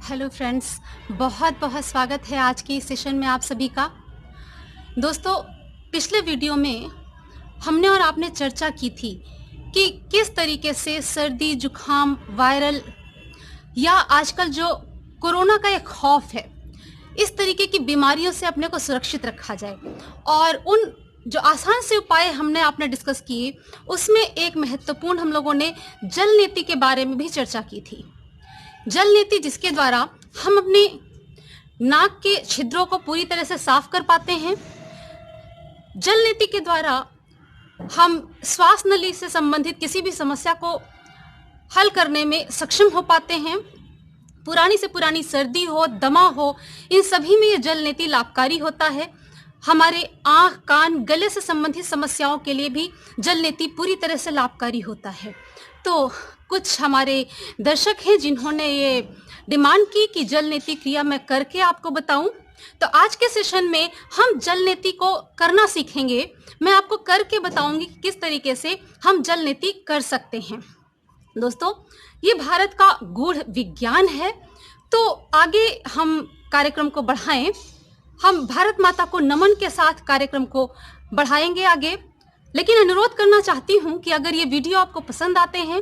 Hello friends, बहुत बहुत स्वागत है आज की सेशन में आप सभी का। दोस्तों, पिछले वीडियो में हमने और आपने चर्चा की थी कि किस तरीके से सर्दी, जुखाम, वायरल या आजकल जो कोरोना का एक खौफ है, इस तरीके की बीमारियों से अपने को सुरक्षित रखा जाए। और उन जो आसान से उपाय हमने आपने डिस्कस किए, उसमें एक महत्वपूर्ण हम लोगों ने जल नीति के बारे में भी चर्चा की थी। जल नीति जिसके द्वारा हम अपने नाक के छिद्रों को पूरी तरह से साफ कर पाते हैं। जल नीति के द्वारा हम श्वास नली से संबंधित किसी भी समस्या को हल करने में सक्षम हो पाते हैं। पुरानी से पुरानी सर्दी हो, दमा हो, इन सभी में ये जल नीति लाभकारी होता है। हमारे आँख, कान, गले से संबंधित समस्याओं के लिए भी जल नीति पूरी तरह से लाभकारी होता है। तो कुछ हमारे दर्शक हैं जिन्होंने ये डिमांड की कि जल नीति क्रिया मैं करके आपको बताऊं। तो आज के सेशन में हम जल नीति को करना सीखेंगे। मैं आपको करके बताऊंगी कि किस तरीके से हम जल नीति कर सकते हैं। दोस्तों, ये भारत का गूढ़ विज्ञान है। तो आगे हम कार्यक्रम को बढ़ाएं। हम भारत माता को नमन के साथ कार्यक्रम को बढ़ाएंगे आगे। लेकिन अनुरोध करना चाहती हूं कि अगर ये वीडियो आपको पसंद आते हैं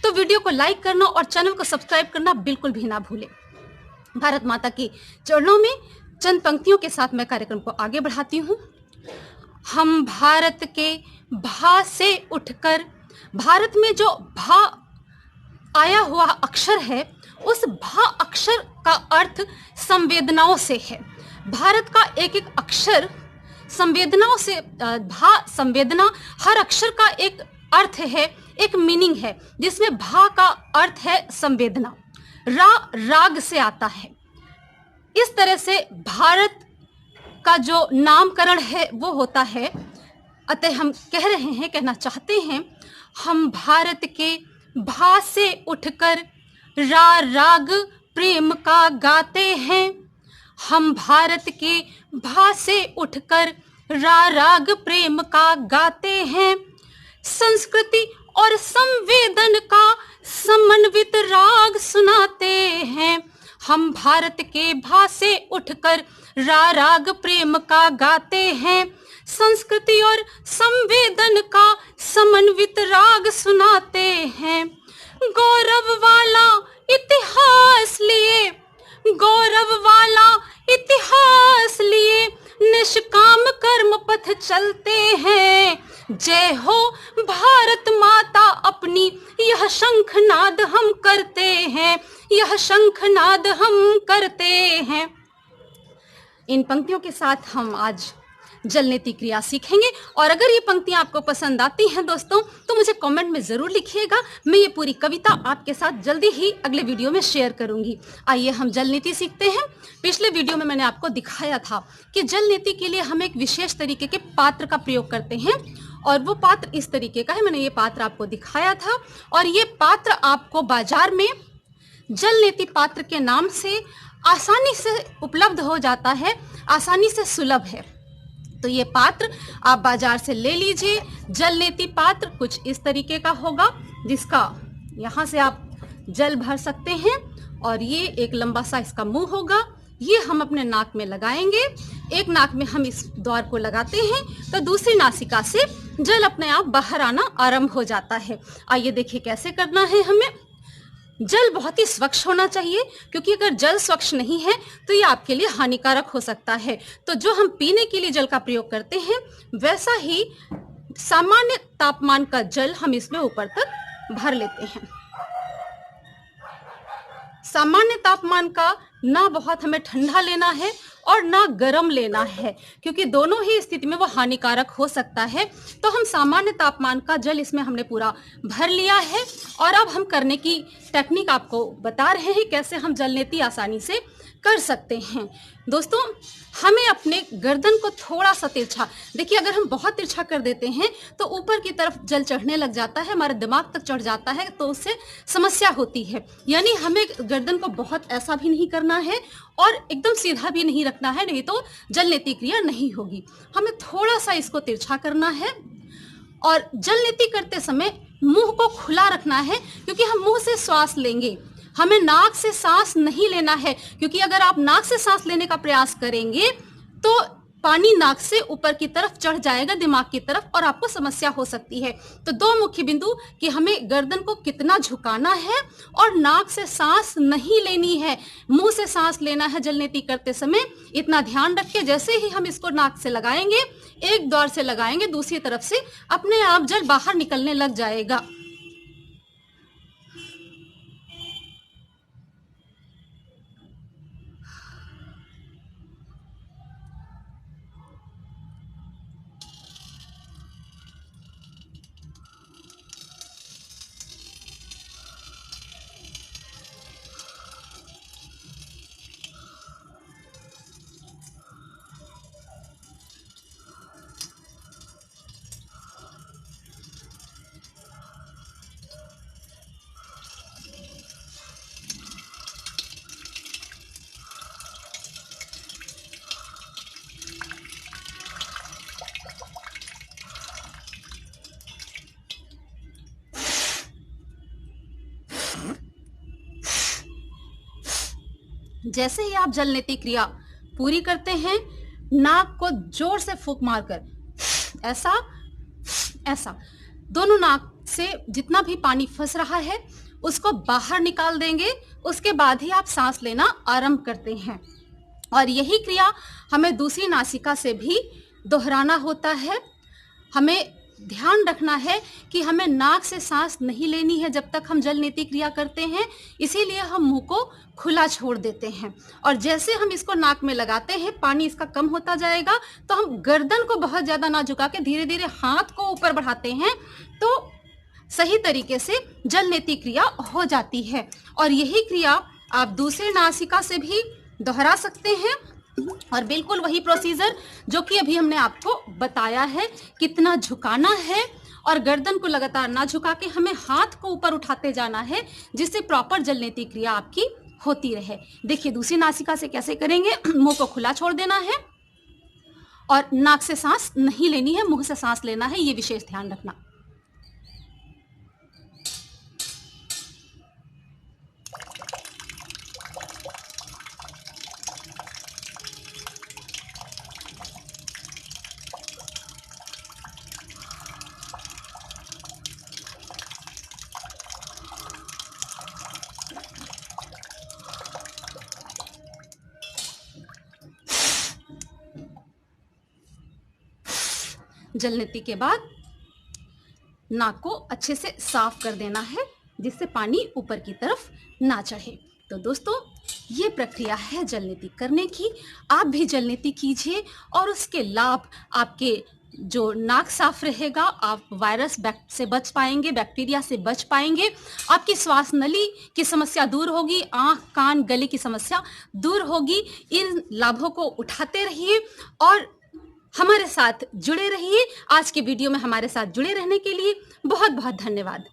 तो वीडियो को लाइक करना और चैनल को सब्सक्राइब करना बिल्कुल भी ना भूलें। भारत माता की चरणों में चंद पंक्तियों के साथ मैं कार्यक्रम को आगे बढ़ाती हूँ। हम भारत के भा से उठकर, भारत में जो भा आया हुआ अक्षर है, उस भा अक्षर का अर्थ संवेदनाओं से है। भारत का एक एक अक्षर संवेदनाओं से, भा संवेदना, हर अक्षर का एक अर्थ है, एक मीनिंग है, जिसमें भा का अर्थ है संवेदना। रा राग से आता है। इस तरह से भारत का जो नामकरण है वो होता है। अतः हम कह रहे हैं, कहना चाहते हैं, हम भारत के भा से उठकर रा राग प्रेम का गाते हैं। हम भारत के भा से उठकर रा राग प्रेम का गाते हैं। संस्कृति और संवेदन का समन्वित राग सुनाते हैं। हम भारत के भा से उठकर रा राग प्रेम का गाते हैं। संस्कृति और संवेदन का समन्वित राग सुनाते हैं। गौरव वाला इतिहास लिए, गौरव वाला इतिहास लिए निष्काम कर्म पथ चलते हैं। जय हो भारत माता अपनी, यह शंखनाद हम करते हैं, यह शंखनाद हम करते हैं। इन पंक्तियों के साथ हम आज जल नीति क्रिया सीखेंगे। और अगर ये पंक्तियां आपको पसंद आती हैं दोस्तों, तो मुझे कमेंट में ज़रूर लिखिएगा। मैं ये पूरी कविता आपके साथ जल्दी ही अगले वीडियो में शेयर करूंगी। आइए हम जल नीति सीखते हैं। पिछले वीडियो में मैंने आपको दिखाया था कि जल नीति के लिए हम एक विशेष तरीके के पात्र का प्रयोग करते हैं, और वो पात्र इस तरीके का है। मैंने ये पात्र आपको दिखाया था, और ये पात्र आपको बाजार में जल नीति पात्र के नाम से आसानी से उपलब्ध हो जाता है, आसानी से सुलभ है। तो ये पात्र आप बाजार से ले लीजिए। जल नीति पात्र कुछ इस तरीके का होगा, जिसका यहाँ से आप जल भर सकते हैं, और ये एक लंबा सा इसका मुंह होगा। ये हम अपने नाक में लगाएंगे। एक नाक में हम इस द्वार को लगाते हैं तो दूसरी नासिका से जल अपने आप बाहर आना आरंभ हो जाता है। आइए देखिए कैसे करना है हमें। जल बहुत ही स्वच्छ होना चाहिए, क्योंकि अगर जल स्वच्छ नहीं है तो ये आपके लिए हानिकारक हो सकता है। तो जो हम पीने के लिए जल का प्रयोग करते हैं, वैसा ही सामान्य तापमान का जल हम इसमें ऊपर तक भर लेते हैं। सामान्य तापमान का, ना बहुत हमें ठंडा लेना है और ना गर्म लेना है, क्योंकि दोनों ही स्थिति में वो हानिकारक हो सकता है। तो हम सामान्य तापमान का जल इसमें हमने पूरा भर लिया है, और अब हम करने की टेक्निक आपको बता रहे हैं कैसे हम जल नीति आसानी से कर सकते हैं। दोस्तों, हमें अपने गर्दन को थोड़ा सा तिरछा, देखिए अगर हम बहुत तिरछा कर देते हैं तो ऊपर की तरफ जल चढ़ने लग जाता है, हमारे दिमाग तक चढ़ जाता है, तो उससे समस्या होती है। यानी हमें गर्दन को बहुत ऐसा भी नहीं करना है और एकदम सीधा भी नहीं रखना है, नहीं तो जल नीति क्रिया नहीं होगी। हमें थोड़ा सा इसको तिरछा करना है, और जल नीति करते समय मुंह को खुला रखना है, क्योंकि हम मुंह से श्वास लेंगे। हमें नाक से सांस नहीं लेना है, क्योंकि अगर आप नाक से सांस लेने का प्रयास करेंगे तो पानी नाक से ऊपर की तरफ चढ़ जाएगा दिमाग की तरफ और आपको समस्या हो सकती है। तो दो मुख्य बिंदु कि हमें गर्दन को कितना झुकाना है और नाक से सांस नहीं लेनी है, मुंह से सांस लेना है जलनेती करते समय। इतना ध्यान रख के जैसे ही हम इसको नाक से लगाएंगे, एक दौर से लगाएंगे, दूसरी तरफ से अपने आप जल बाहर निकलने लग जाएगा। जैसे ही आप जलनेती क्रिया पूरी करते हैं, नाक को जोर से फूंक मारकर ऐसा ऐसा दोनों नाक से जितना भी पानी फंस रहा है उसको बाहर निकाल देंगे। उसके बाद ही आप सांस लेना आरंभ करते हैं। और यही क्रिया हमें दूसरी नासिका से भी दोहराना होता है। हमें ध्यान रखना है कि हमें नाक से सांस नहीं लेनी है जब तक हम जलनेती क्रिया करते हैं, इसीलिए हम मुंह को खुला छोड़ देते हैं। और जैसे हम इसको नाक में लगाते हैं, पानी इसका कम होता जाएगा, तो हम गर्दन को बहुत ज्यादा ना झुका के धीरे धीरे हाथ को ऊपर बढ़ाते हैं, तो सही तरीके से जलनेती क्रिया हो जाती है। और यही क्रिया आप दूसरे नासिका से भी दोहरा सकते हैं और बिल्कुल वही प्रोसीजर जो कि अभी हमने आपको बताया है, कितना झुकाना है और गर्दन को लगातार ना झुका के हमें हाथ को ऊपर उठाते जाना है, जिससे प्रॉपर जलनेती क्रिया आपकी होती रहे। देखिए दूसरी नासिका से कैसे करेंगे। मुंह को खुला छोड़ देना है और नाक से सांस नहीं लेनी है, मुंह से सांस लेना है, ये विशेष ध्यान रखना। जलनेती के बाद नाक को अच्छे से साफ कर देना है, जिससे पानी ऊपर की तरफ ना चढ़े। तो दोस्तों ये प्रक्रिया है जलनेती करने की। आप भी जलनेती कीजिए और उसके लाभ, आपके जो नाक साफ रहेगा, आप वायरस से बच पाएंगे, बैक्टीरिया से बच पाएंगे, आपकी श्वास नली की समस्या दूर होगी, आँख कान गले की समस्या दूर होगी। इन लाभों को उठाते रहिए और हमारे साथ जुड़े रहिए। आज के वीडियो में हमारे साथ जुड़े रहने के लिए बहुत बहुत धन्यवाद।